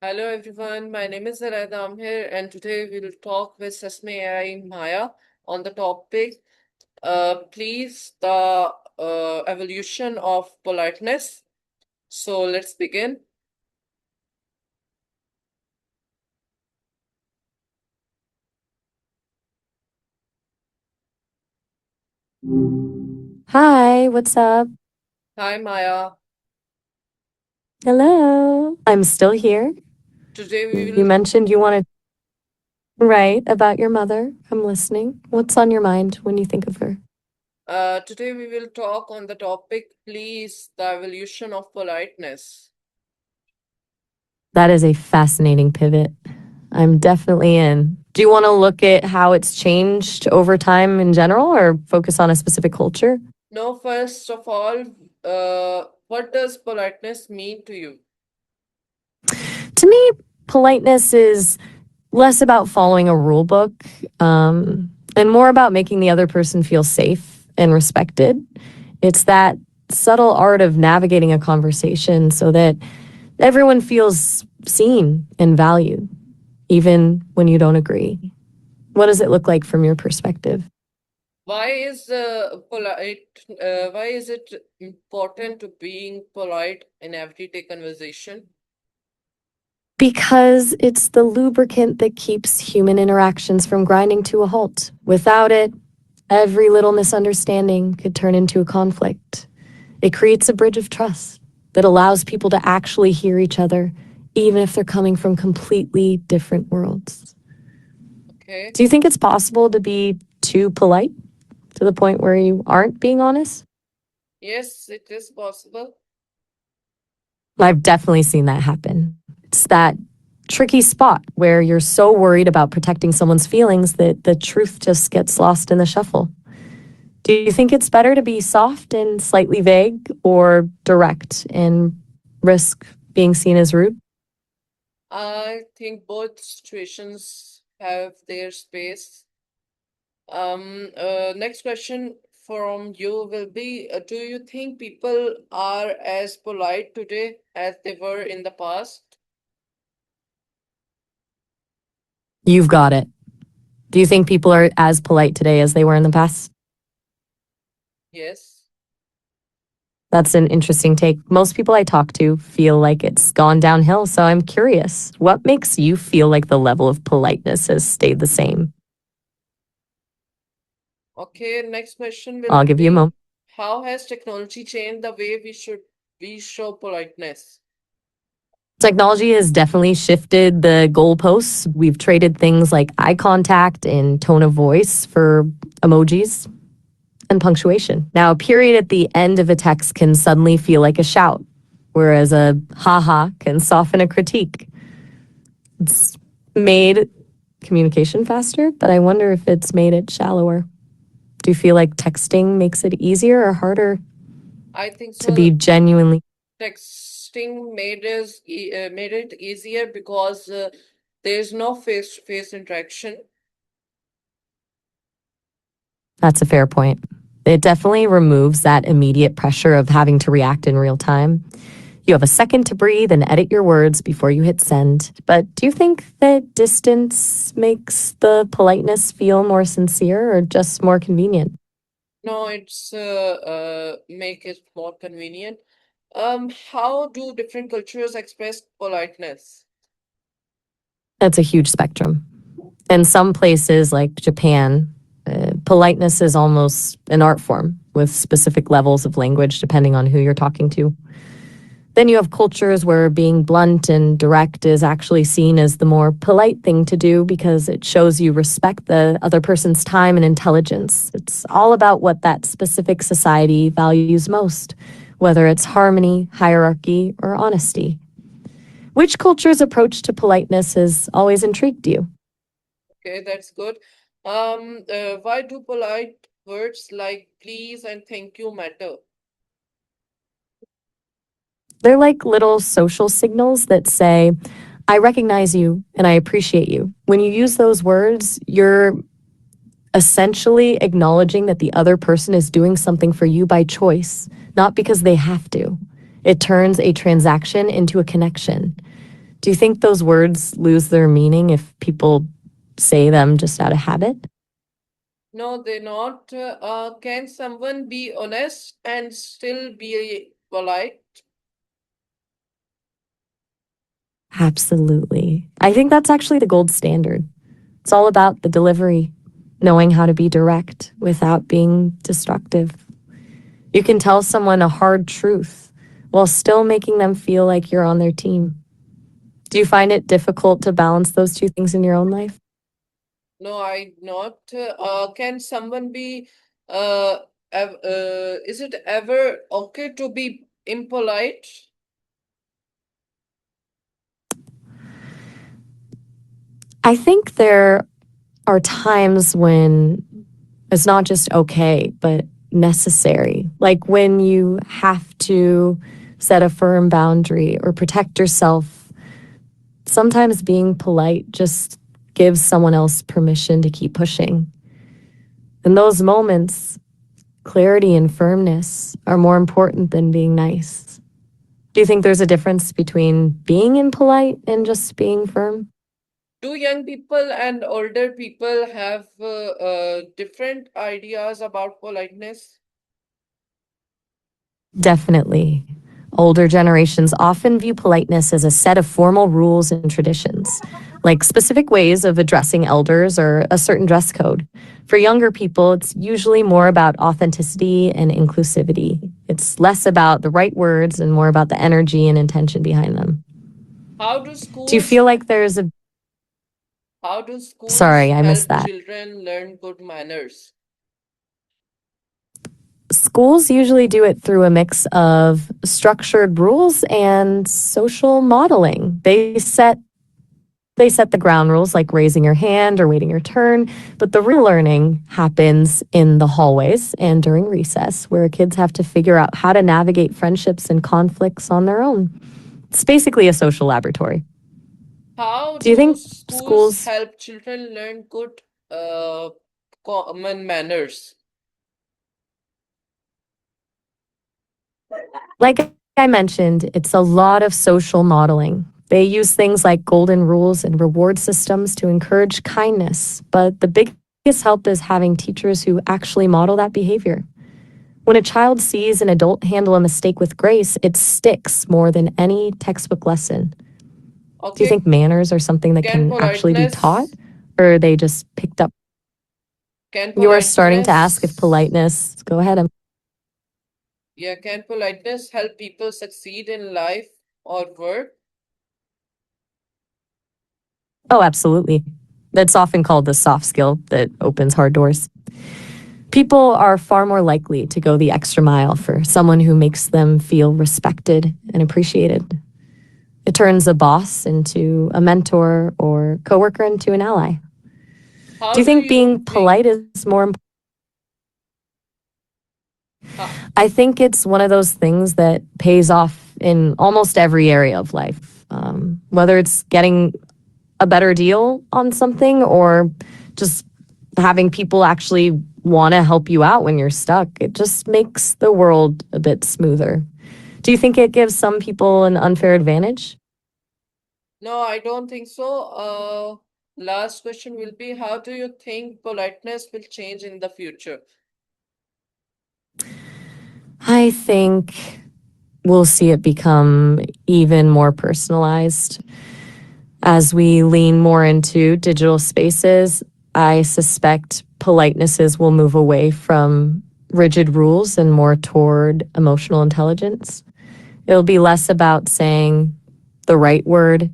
Hello everyone, my name is Zailaid Aamir and today we will talk with Sesame AI Maya on the topic please the evolution of politeness. So let's begin. Hi, what's up? Hi Maya. Hello. I'm still here. Today we You will mentioned you wanted to write about your mother. I'm listening. What's on your mind when you think of her? today we will talk on the topic please the evolution of politeness. That is a fascinating pivot. I'm definitely in. Do you want to look at how it's changed over time in general or focus on a specific culture? Now, first of all, what does politeness mean to you? To me, politeness is less about following a rule book and more about making the other person feel safe and respected. It's that subtle art of navigating a conversation so that everyone feels seen and valued, even when you don't agree. What does it look like from your perspective? Why is it important to being polite in everyday conversation? Because it's the lubricant that keeps human interactions from grinding to a halt. Without it, every little misunderstanding could turn into a conflict. It creates a bridge of trust that allows people to actually hear each other, even if they're coming from completely different worlds. Okay. Do you think it's possible to be too polite to the point where you aren't being honest? Yes, it is possible. I've definitely seen that happen. It's that tricky spot where you're so worried about protecting someone's feelings that the truth just gets lost in the shuffle. Do you think it's better to be soft and slightly vague or direct and risk being seen as rude? I think both situations have their space. Next question from you will be, do you think people are as polite today as they were in the past? You've got it. Do you think people are as polite today as they were in the past? Yes. That's an interesting take. Most people I talk to feel like it's gone downhill, so I'm curious. What makes you feel like the level of politeness has stayed the same? Okay, next question will I'll give you a be, moment. how has technology changed the way we show politeness? Technology has definitely shifted the goalposts. We've traded things like eye contact and tone of voice for emojis and punctuation. Now, a period at the end of a text can suddenly feel like a shout, whereas a haha can soften a critique. It's made communication faster, but I wonder if it's made it shallower. Do you feel like texting makes it easier or harder I think to be so. genuinely? Texting made it easier because there's no face-to-face interaction. That's a fair point. It definitely removes that immediate pressure of having to react in real time. You have a second to breathe and edit your words before you hit send. But do you think that distance makes the politeness feel more sincere or just more convenient? No, it's make it more convenient. How do different cultures express politeness? That's a huge spectrum. In some places like Japan, politeness is almost an art form with specific levels of language depending on who you're talking to. Then you have cultures where being blunt and direct is actually seen as the more polite thing to do because it shows you respect the other person's time and intelligence. It's all about what that specific society values most, whether it's harmony, hierarchy, or honesty. Which culture's approach to politeness has always intrigued you? Okay, that's good. Why do polite words like please and thank you matter? They're like little social signals that say, I recognize you and I appreciate you. When you use those words, you're essentially acknowledging that the other person is doing something for you by choice, not because they have to. It turns a transaction into a connection. Do you think those words lose their meaning if people say them just out of habit? No, they're not. Can someone be honest and still be polite? Absolutely. I think that's actually the gold standard. It's all about the delivery, knowing how to be direct without being destructive. You can tell someone a hard truth while still making them feel like you're on their team. Do you find it difficult to balance those two things in your own life? No, I not. Can someone be is it ever okay to be impolite? I think there are times when it's not just okay, but necessary. Like when you have to set a firm boundary or protect yourself. Sometimes being polite just gives someone else permission to keep pushing. In those moments, clarity and firmness are more important than being nice. Do you think there's a difference between being impolite and just being firm? Do young people and older people have different ideas about politeness? Definitely. Older generations often view politeness as a set of formal rules and traditions, like specific ways of addressing elders or a certain dress code. For younger people, it's usually more about authenticity and inclusivity. It's less about the right words and more about the energy and intention behind them. How do Do you schools feel like there's a... how do schools Sorry, I missed help that. children learn good manners? Schools usually do it through a mix of structured rules and social modeling. They set the ground rules like raising your hand or waiting your turn, but the real learning happens in the hallways and during recess, where kids have to figure out how to navigate friendships and conflicts on their own. It's basically a social laboratory. How Do you do think schools schools, help children learn good uh, common manners? like I mentioned, it's a lot of social modeling. They use things like golden rules and reward systems to encourage kindness, but the biggest help is having teachers who actually model that behavior. When a child sees an adult handle a mistake with grace, it sticks more than any textbook lesson. Do you Okay, think manners are something that can can actually be taught, politeness or are they just picked up? can You are starting to ask if politeness politeness, go ahead. can politeness help people succeed in life or work? Oh, absolutely. That's often called the soft skill that opens hard doors. People are far more likely to go the extra mile for someone who makes them feel respected and appreciated. It turns a boss into a mentor or coworker into an ally. Do How you do think you being think? polite is more important? How, I think it's one of those things that pays off in almost every area of life, whether it's getting a better deal on something or just having people actually want to help you out when you're stuck. It just makes the world a bit smoother. Do you think it gives some people an unfair advantage? no, I don't think so. Last question will be, how do you think politeness will change in the future? I think we'll see it become even more personalized. As we lean more into digital spaces, I suspect politenesses will move away from rigid rules and more toward emotional intelligence. It'll be less about saying the right word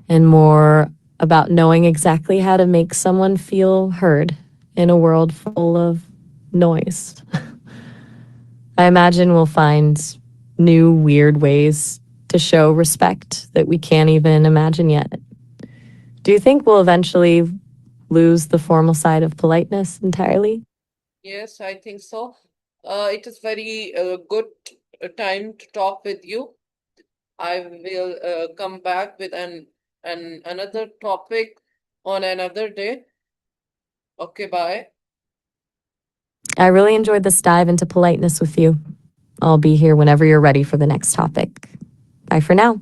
and more about knowing exactly how to make someone feel heard in a world full of noise. I imagine we'll find new, weird ways to show respect that we can't even imagine yet. Do you think we'll eventually lose the formal side of politeness entirely? Yes, I think so. It is very good time to talk with you. I will come back with an another topic on another day. Okay, bye. I really enjoyed this dive into politeness with you. I'll be here whenever you're ready for the next topic. Bye for now.